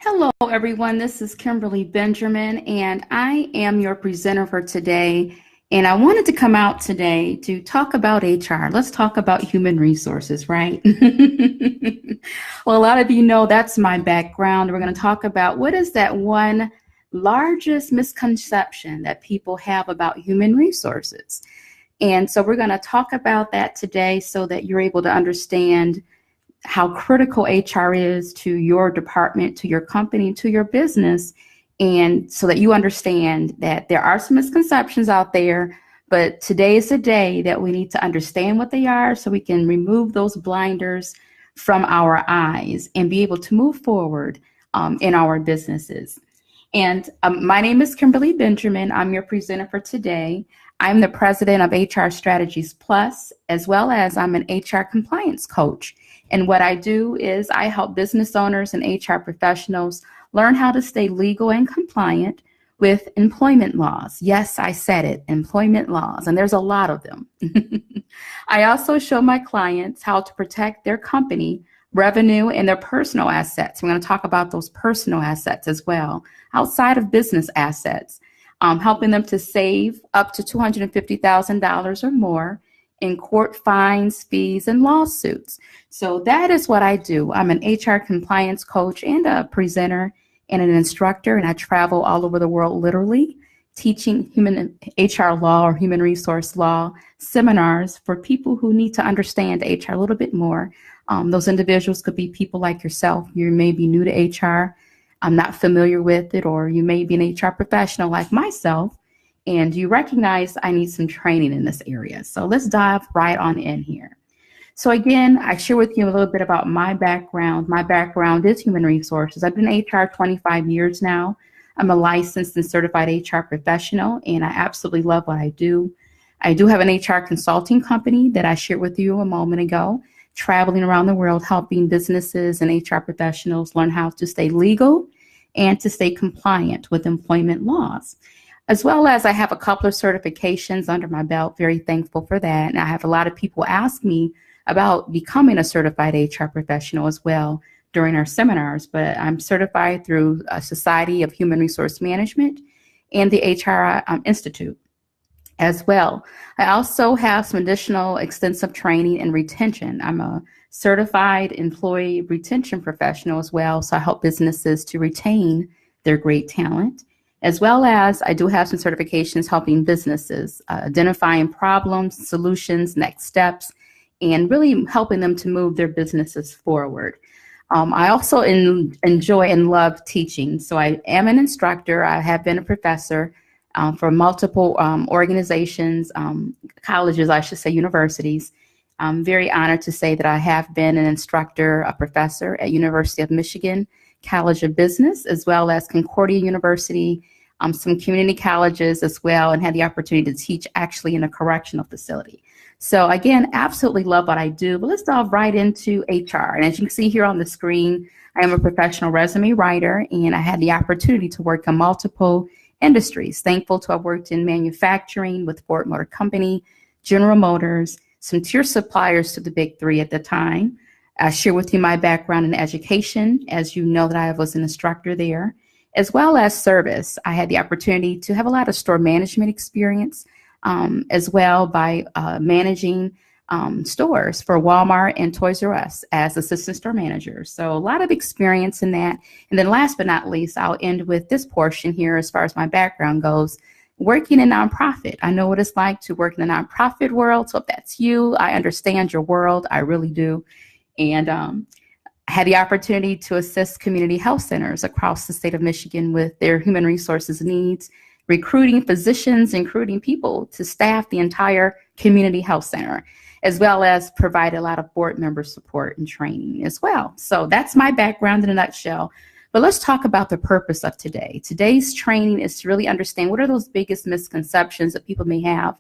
Hello, everyone. This is Kimberly Benjamin, and I am your presenter for today. And I wanted to come out today to talk about HR. Let's talk about human resources, right? Well, a lot of you know that's my background. We're going to talk about what is that one largest misconception that people have about human resources. And so we're going to talk about that today so that you're able to understand how critical HR is to your department, to your company, to your business, and so that you understand that there are some misconceptions out there, but today is the day that we need to understand what they are so we can remove those blinders from our eyes and be able to move forward in our businesses. And my name is Kimberly Benjamin. I'm your presenter for today. I'm the president of HR Strategies Plus, as well as I'm an HR compliance coach. And what I do is I help business owners and HR professionals learn how to stay legal and compliant with employment laws. Yes, I said it, employment laws, and there's a lot of them. I also show my clients how to protect their company revenue and their personal assets. We're going to talk about those personal assets as well, outside of business assets, helping them to save up to $250,000 or more in court fines, fees, and lawsuits. So that is what I do. I'm an HR compliance coach and a presenter and an instructor, and I travel all over the world literally teaching human HR law or human resource law seminars for people who need to understand HR a little bit more. Those individuals could be people like yourself. You may be new to HR, I'm not familiar with it, or you may be an HR professional like myself, and you recognize I need some training in this area. So let's dive right on in here. So again, I share with you a little bit about my background. My background is human resources. I've been in HR 25 years now. I'm a licensed and certified HR professional, and I absolutely love what I do. I do have an HR consulting company that I shared with you a moment ago, traveling around the world helping businesses and HR professionals learn how to stay legal and to stay compliant with employment laws. As well as I have a couple of certifications under my belt, very thankful for that. And I have a lot of people ask me about becoming a certified HR professional as well during our seminars, but I'm certified through a Society of Human Resource Management and the HR Institute as well. I also have some additional extensive training in retention. I'm a certified employee retention professional as well, so I help businesses to retain their great talent. As well as I do have some certifications helping businesses identifying problems, solutions, next steps, and really helping them to move their businesses forward. I also enjoy and love teaching. So I am an instructor. I have been a professor for multiple organizations, colleges, I should say, universities. I'm very honored to say that I have been an instructor, a professor at University of Michigan College of Business, as well as Concordia University, some community colleges as well, and had the opportunity to teach actually in a correctional facility. So again, absolutely love what I do, but let's dive right into HR. And as you can see here on the screen, I am a professional resume writer, and I had the opportunity to work in multiple industries. Thankful to have worked in manufacturing with Ford Motor Company, General Motors, some tier suppliers to the big three at the time. I share with you my background in education, as you know that I was an instructor there, as well as service. I had the opportunity to have a lot of store management experience as well by managing stores for Walmart and Toys R Us as assistant store manager. So a lot of experience in that. And then last but not least, I'll end with this portion here as far as my background goes. Working in nonprofit. I know what it's like to work in the nonprofit world. So if that's you, I understand your world. I really do. And I had the opportunity to assist community health centers across the state of Michigan with their human resources needs, recruiting physicians, recruiting people to staff the entire community health center, as well as provide a lot of board member support and training as well. So that's my background in a nutshell. But let's talk about the purpose of today. Today's training is to really understand what are those biggest misconceptions that people may have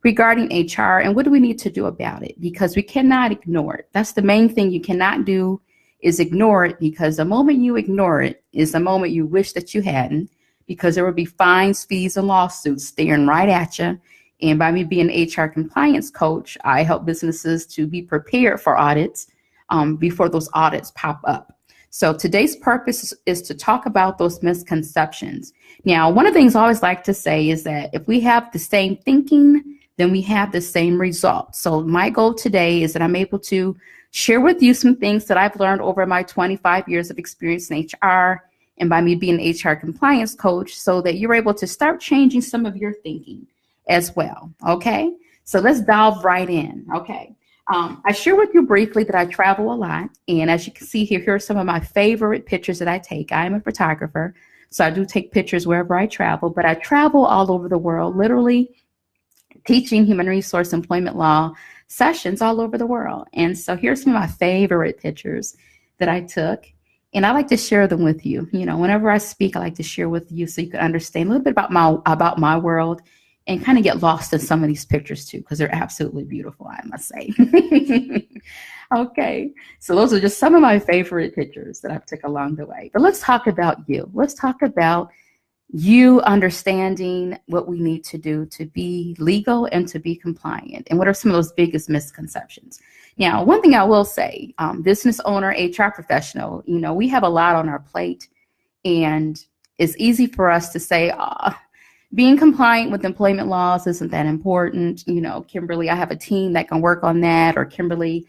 regarding HR and what do we need to do about it, because we cannot ignore it. That's the main thing you cannot do, is ignore it, because the moment you ignore it is the moment you wish that you hadn't, because there will be fines, fees, and lawsuits staring right at you. And by me being an HR compliance coach, I help businesses to be prepared for audits before those audits pop up. So today's purpose is to talk about those misconceptions. Now, one of the things I always like to say is that if we have the same thinking, then we have the same results. So my goal today is that I'm able to share with you some things that I've learned over my 25 years of experience in HR and by me being an HR compliance coach, so that you're able to start changing some of your thinking as well. Okay, so let's dive right in. Okay. I share with you briefly that I travel a lot. And as you can see here are some of my favorite pictures that I take. I am a photographer, so I do take pictures wherever I travel, but I travel all over the world, literally teaching human resource employment law sessions all over the world. And so here's some of my favorite pictures that I took. And I like to share them with you. You know, whenever I speak, I like to share with you so you can understand a little bit about my world and kind of get lost in some of these pictures too, because they're absolutely beautiful, I must say. Okay, so those are just some of my favorite pictures that I've took along the way. But let's talk about you. Let's talk about you understanding what we need to do to be legal and to be compliant, and what are some of those biggest misconceptions. Now, one thing I will say, business owner, HR professional, you know, we have a lot on our plate, and it's easy for us to say, being compliant with employment laws isn't that important. You know, Kimberly, I have a team that can work on that. Or Kimberly,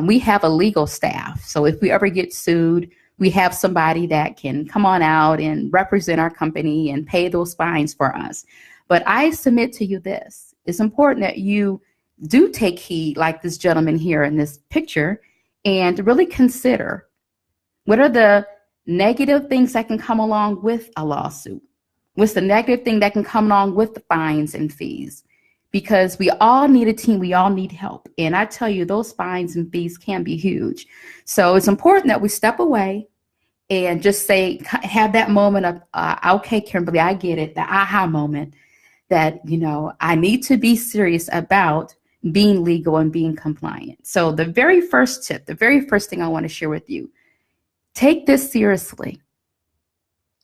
we have a legal staff. So if we ever get sued, we have somebody that can come on out and represent our company and pay those fines for us. But I submit to you this. It's important that you do take heed, like this gentleman here in this picture, and really consider what are the negative things that can come along with a lawsuit. What's the negative thing that can come along with the fines and fees? Because we all need a team, we all need help. And I tell you, those fines and fees can be huge. So it's important that we step away and just say, have that moment of, okay, Kimberly, I get it, the aha moment that, you know, I need to be serious about being legal and being compliant. So the very first tip, the very first thing I want to share with you, take this seriously.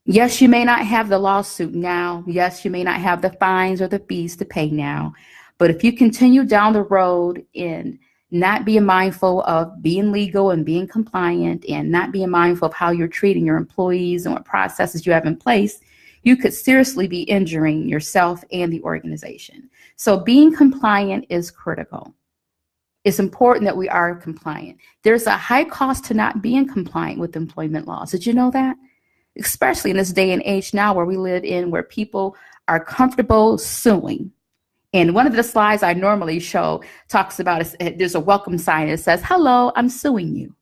Yes, you may not have the lawsuit now. Yes, you may not have the fines or the fees to pay now. But if you continue down the road and not being mindful of being legal and being compliant, and not being mindful of how you're treating your employees and what processes you have in place, you could seriously be injuring yourself and the organization. So being compliant is critical. It's important that we are compliant. There's a high cost to not being compliant with employment laws. Did you know that? Especially in this day and age now where we live in, where people are comfortable suing. And one of the slides I normally show talks about, there's a welcome sign that says, "Hello, I'm suing you."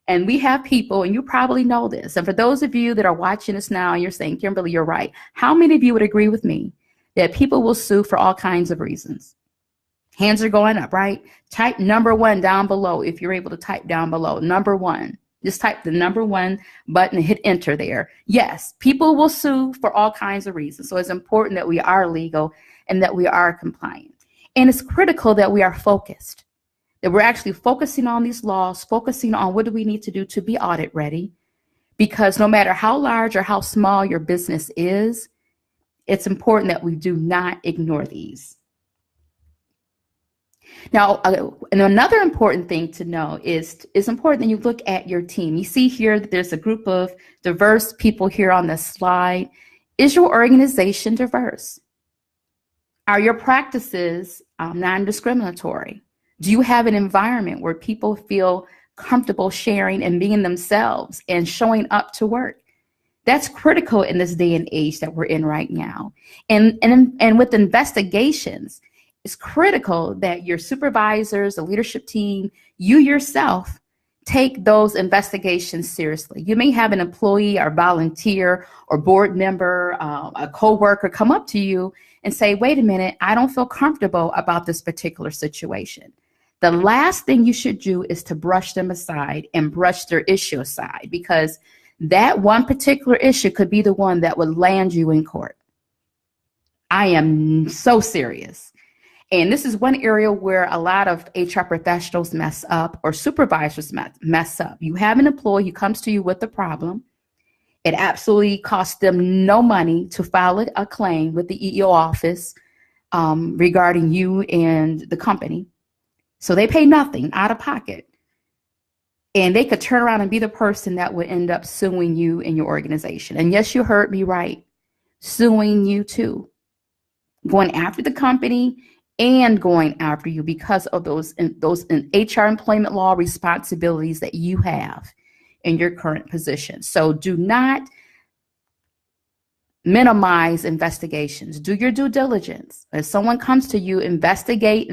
And we have people, and you probably know this, and for those of you that are watching us now and you're saying, Kimberly, you're right. How many of you would agree with me that people will sue for all kinds of reasons? Hands are going up, right? Type number 1 down below if you're able to type down below. Number 1. Just type the number 1 button and hit enter there. Yes, people will sue for all kinds of reasons. So it's important that we are legal and that we are compliant. And it's critical that we are focused, that we're actually focusing on these laws, focusing on what do we need to do to be audit ready. Because no matter how large or how small your business is, it's important that we do not ignore these. Now, and another important thing to know is it's important that you look at your team. You see here that there's a group of diverse people here on this slide. Is your organization diverse? Are your practices non-discriminatory? Do you have an environment where people feel comfortable sharing and being themselves and showing up to work? That's critical in this day and age that we're in right now. And with investigations, it's critical that your supervisors, the leadership team, you yourself take those investigations seriously. You may have an employee or volunteer or board member, a coworker come up to you and say, wait a minute, I don't feel comfortable about this particular situation. The last thing you should do is to brush them aside and brush their issue aside, because that one particular issue could be the one that would land you in court. I am so serious. And this is one area where a lot of HR professionals mess up, or supervisors mess up. You have an employee who comes to you with a problem. It absolutely costs them no money to file a claim with the EEO office regarding you and the company. So they pay nothing out of pocket. And they could turn around and be the person that would end up suing you and your organization. And yes, you heard me right. Suing you too. Going after the company and going after you because of those HR employment law responsibilities that you have in your current position. So do not minimize investigations. Do your due diligence. If someone comes to you, investigate,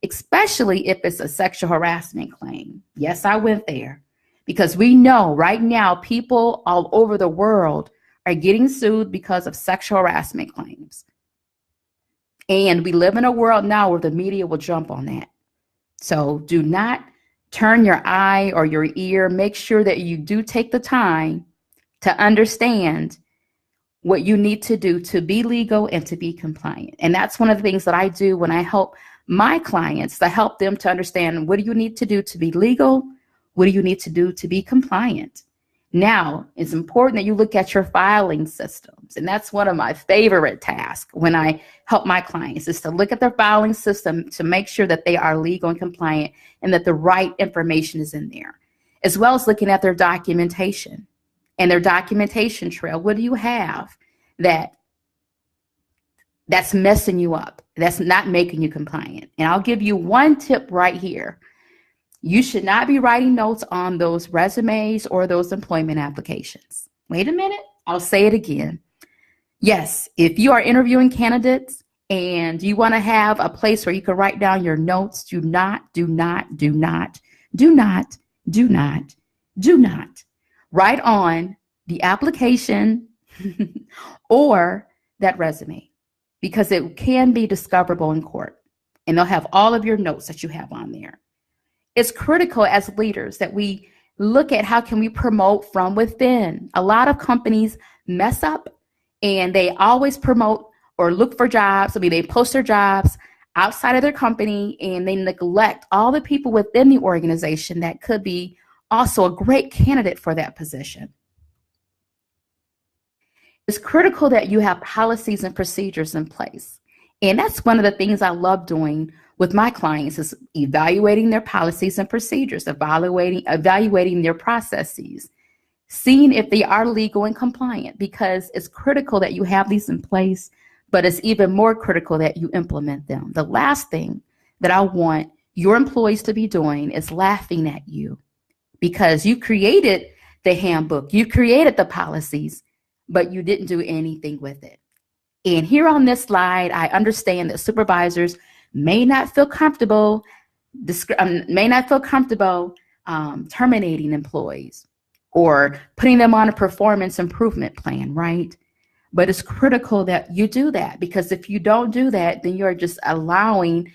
especially if it's a sexual harassment claim. Yes, I went there because we know right now people all over the world are getting sued because of sexual harassment claims. And we live in a world now where the media will jump on that. So do not turn your eye or your ear. Make sure that you do take the time to understand what you need to do to be legal and to be compliant. And that's one of the things that I do when I help my clients, to help them to understand, what do you need to do to be legal? What do you need to do to be compliant? Now, it's important that you look at your filing systems. And that's one of my favorite tasks when I help my clients, is to look at their filing system to make sure that they are legal and compliant and that the right information is in there, as well as looking at their documentation and their documentation trail. What do you have that's messing you up, that's not making you compliant? And I'll give you one tip right here. You should not be writing notes on those resumes or those employment applications. Wait a minute, I'll say it again. Yes, if you are interviewing candidates and you want to have a place where you can write down your notes, do not write on the application or that resume, because it can be discoverable in court and they'll have all of your notes that you have on there. It's critical as leaders that we look at how can we promote from within. A lot of companies mess up and they always promote or look for jobs. I mean, they post their jobs outside of their company and they neglect all the people within the organization that could be also a great candidate for that position. It's critical that you have policies and procedures in place. And that's one of the things I love doing with my clients, is evaluating their policies and procedures, evaluating their processes, seeing if they are legal and compliant, because it's critical that you have these in place, but it's even more critical that you implement them. The last thing that I want your employees to be doing is laughing at you, because you created the handbook, you created the policies, but you didn't do anything with it. And here on this slide, I understand that supervisors may not feel comfortable terminating employees or putting them on a performance improvement plan, right? But it's critical that you do that, because if you don't do that, then you're just allowing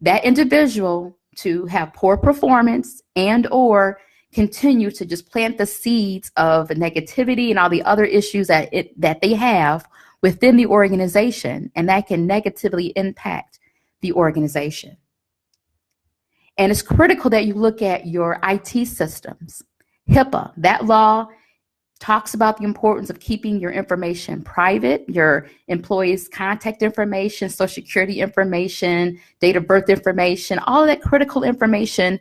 that individual to have poor performance and or continue to just plant the seeds of negativity and all the other issues that they have within the organization, and that can negatively impact the organization. And it's critical that you look at your IT systems. HIPAA, that law talks about the importance of keeping your information private, your employees' contact information, social security information, date of birth information, all of that critical information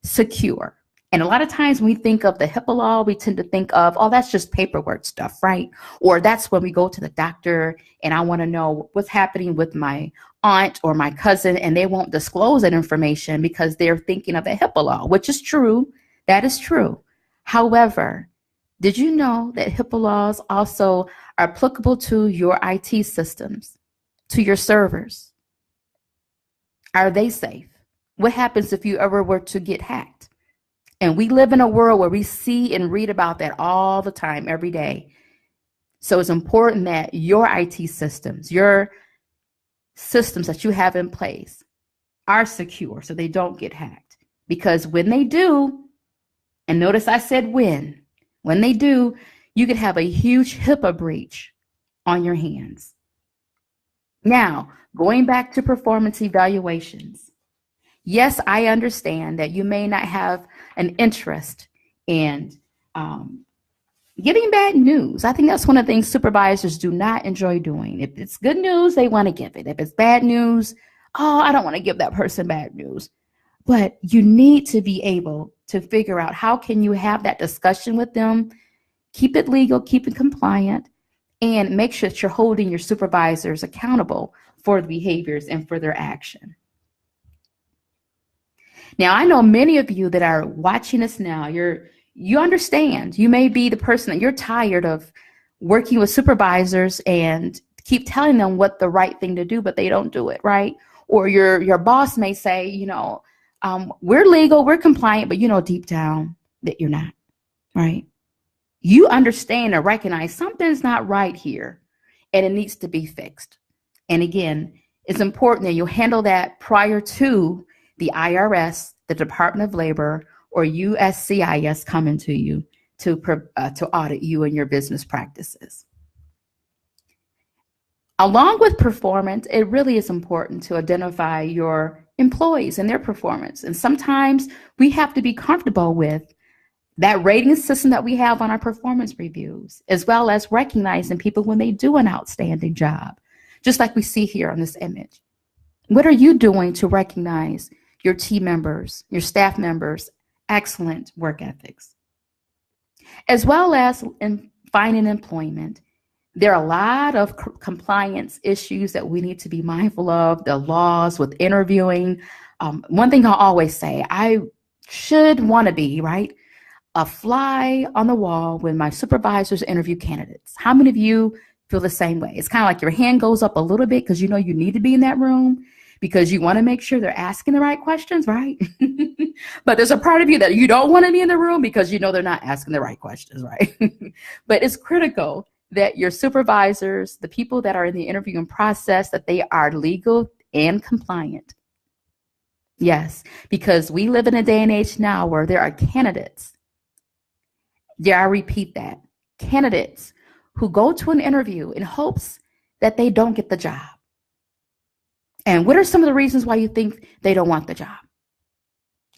secure. And a lot of times when we think of the HIPAA law, we tend to think of, oh, that's just paperwork stuff, right? Or that's when we go to the doctor and I want to know what's happening with my aunt or my cousin, and they won't disclose that information because they're thinking of the HIPAA law, which is true. That is true. However, did you know that HIPAA laws also are applicable to your IT systems, to your servers? Are they safe? What happens if you ever were to get hacked? And we live in a world where we see and read about that all the time, every day. So it's important that your IT systems, your systems that you have in place are secure so they don't get hacked. Because when they do, and notice I said when they do, you could have a huge HIPAA breach on your hands. Now, going back to performance evaluations. Yes, I understand that you may not have an interest in giving bad news. I think that's one of the things supervisors do not enjoy doing. If it's good news, they want to give it. If it's bad news, oh, I don't want to give that person bad news. but you need to be able to figure out how can you have that discussion with them, keep it legal, keep it compliant, and make sure that you're holding your supervisors accountable for the behaviors and for their action. Now, I know many of you that are watching us now, you understand. You may be the person that you're tired of working with supervisors and keep telling them what the right thing to do, but they don't do it, right? Or your boss may say, we're legal, we're compliant, but deep down that you're not, right? You understand or recognize something's not right here and it needs to be fixed. And again, it's important that you handle that prior to the IRS, the Department of Labor, or USCIS coming to you to audit you and your business practices. Along with performance, it really is important to identify your employees and their performance. And sometimes we have to be comfortable with that rating system that we have on our performance reviews, as well as recognizing people when they do an outstanding job, just like we see here on this image. What are you doing to recognize your team members, your staff members' excellent work ethics? As well as in finding employment, there are a lot of compliance issues that we need to be mindful of, the laws with interviewing. One thing I always say, I should want to be, right, a fly on the wall when my supervisors interview candidates. How many of you feel the same way? It's kind of like your hand goes up a little bit because you need to be in that room because you want to make sure they're asking the right questions, right? But there's a part of you that you don't want to be in the room because they're not asking the right questions, right? But it's critical that your supervisors, the people that are in the interviewing process, that they are legal and compliant. Yes, because we live in a day and age now where there are candidates. I repeat that. Candidates who go to an interview in hopes that they don't get the job. And what are some of the reasons why you think they don't want the job?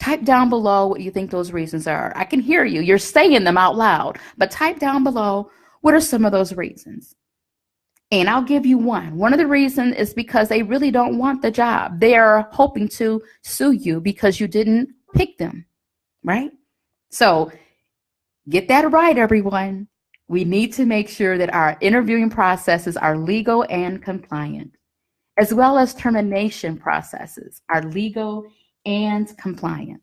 Type down below what you think those reasons are. I can hear you. You're saying them out loud, but type down below what are some of those reasons. And I'll give you one. One of the reasons is because they really don't want the job. They are hoping to sue you because you didn't pick them, right? So get that right, everyone. We need to make sure that our interviewing processes are legal and compliant, as well as termination processes are legal and compliant.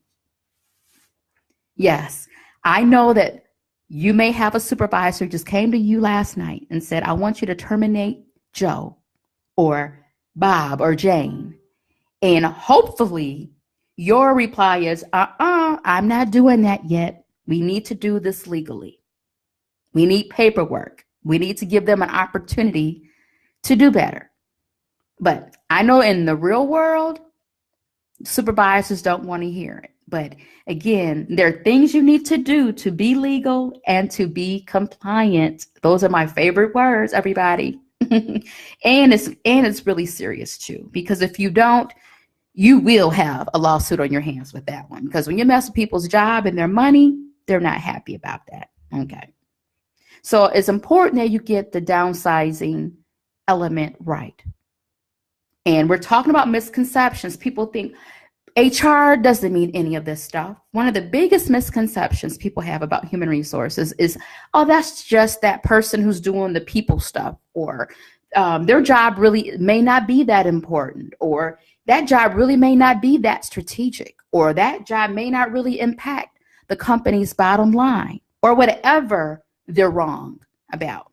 Yes, I know that you may have a supervisor who just came to you last night and said, I want you to terminate Joe or Bob or Jane. And hopefully your reply is, I'm not doing that yet. We need to do this legally. We need paperwork. We need to give them an opportunity to do better. But I know in the real world, supervisors don't want to hear it. But again, there are things you need to do to be legal and to be compliant. Those are my favorite words, everybody. and it's really serious too, because if you don't, you will have a lawsuit on your hands with that one. Because when you mess with people's job and their money, they're not happy about that. Okay. So it's important that you get the downsizing element right. And we're talking about misconceptions. People think HR doesn't mean any of this stuff. One of the biggest misconceptions people have about human resources is, oh, that's just that person who's doing the people stuff, or their job really may not be that important, or that job really may not be that strategic, or that job may not really impact the company's bottom line, or whatever they're wrong about.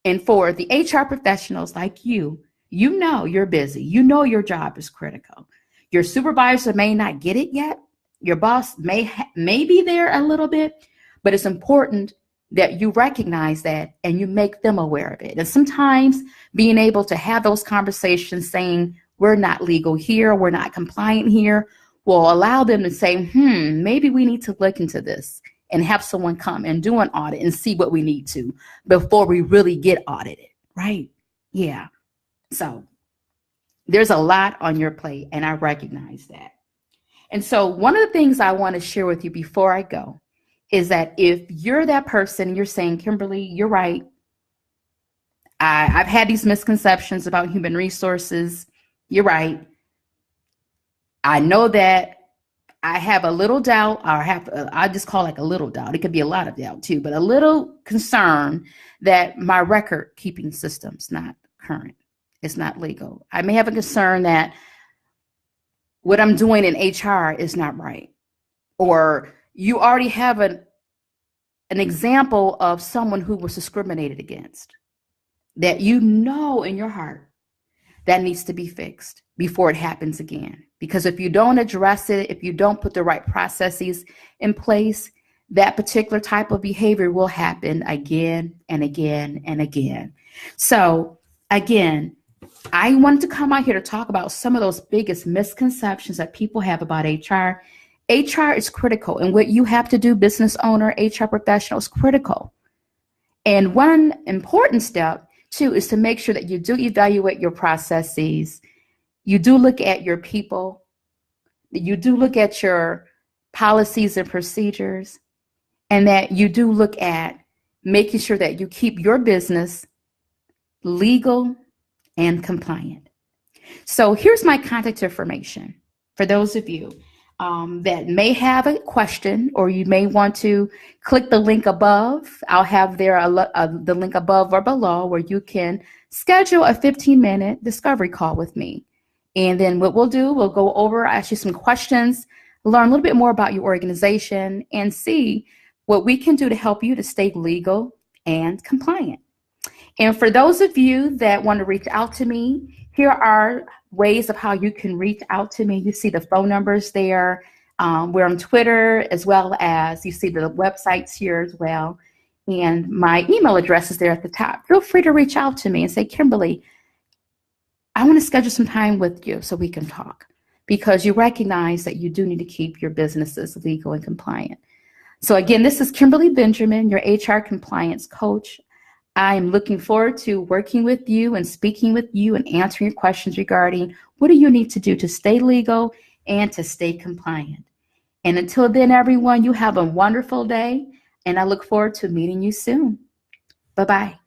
And for the HR professionals like you, you're busy. Your job is critical. Your supervisor may not get it yet. Your boss may be there a little bit, but it's important that you recognize that and you make them aware of it. And sometimes being able to have those conversations saying, we're not legal here, we're not compliant here, will allow them to say, maybe we need to look into this and have someone come and do an audit and see what we need to before we really get audited, right? Yeah. So there's a lot on your plate, and I recognize that. And so one of the things I want to share with you before I go is that if you're that person, you're saying, Kimberly, you're right. I've had these misconceptions about human resources. You're right. I know that I have a little doubt, or I just call like a little doubt. It could be a lot of doubt too, but a little concern that my record keeping system's not current. It's not legal. I may have a concern that what I'm doing in HR is not right. Or you already have an example of someone who was discriminated against that you know in your heart that needs to be fixed before it happens again. Because if you don't address it, if you don't put the right processes in place, that particular type of behavior will happen again and again and again. So again, I wanted to come out here to talk about some of those biggest misconceptions that people have about HR. HR is critical, and what you have to do, business owner, HR professional, is critical. And one important step too is to make sure that you do evaluate your processes. You do look at your people. You do look at your policies and procedures, and that you do look at making sure that you keep your business legal and compliant. So here's my contact information for those of you that may have a question, or you may want to click the link above. I'll have there the link above or below where you can schedule a 15-minute discovery call with me. And then what we'll do, we'll go over, ask you some questions, learn a little bit more about your organization, and see what we can do to help you to stay legal and compliant. And for those of you that want to reach out to me, here are ways of how you can reach out to me. You see the phone numbers there. We're on Twitter, as well as you see the websites here as well. And my email address is there at the top. Feel free to reach out to me and say, Kimberly, I want to schedule some time with you so we can talk, because you recognize that you do need to keep your businesses legal and compliant. So again, this is Kimberly Benjamin, your HR compliance coach. I'm looking forward to working with you and speaking with you and answering your questions regarding what do you need to do to stay legal and to stay compliant. And until then, everyone, you have a wonderful day, and I look forward to meeting you soon. Bye-bye.